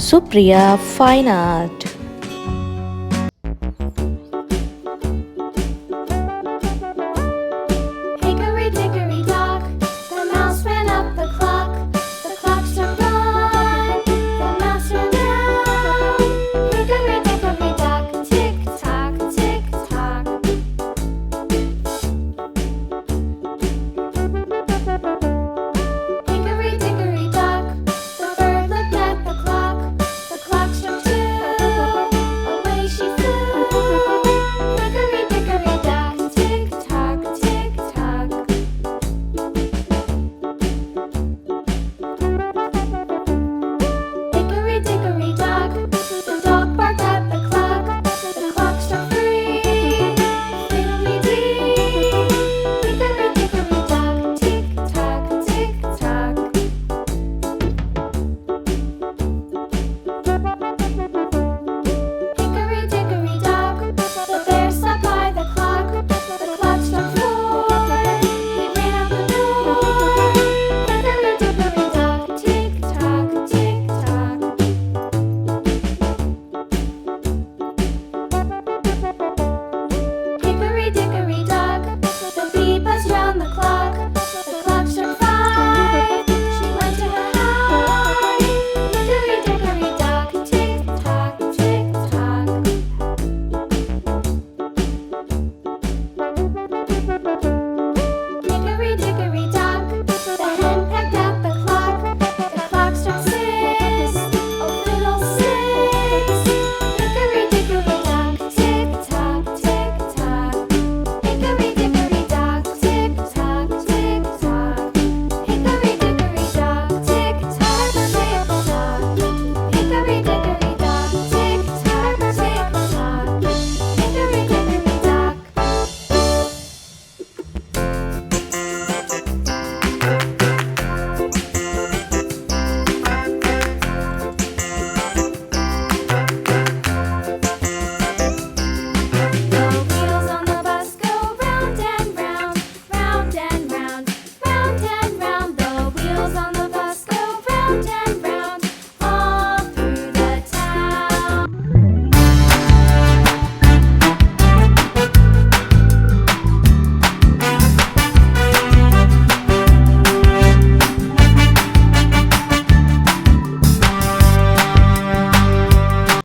Supriya Fine Art. Hickory dickory dock, the mouse ran up the clock. The clock struck one, the mouse ran down. Hickory dickory dock, tick tock, tick tock. Hickory dickory dock, the bird looked at the clock. The clock struck two, away she flew. Hickory dickory dock, tick tock, tick tock. Hickory dickory dock,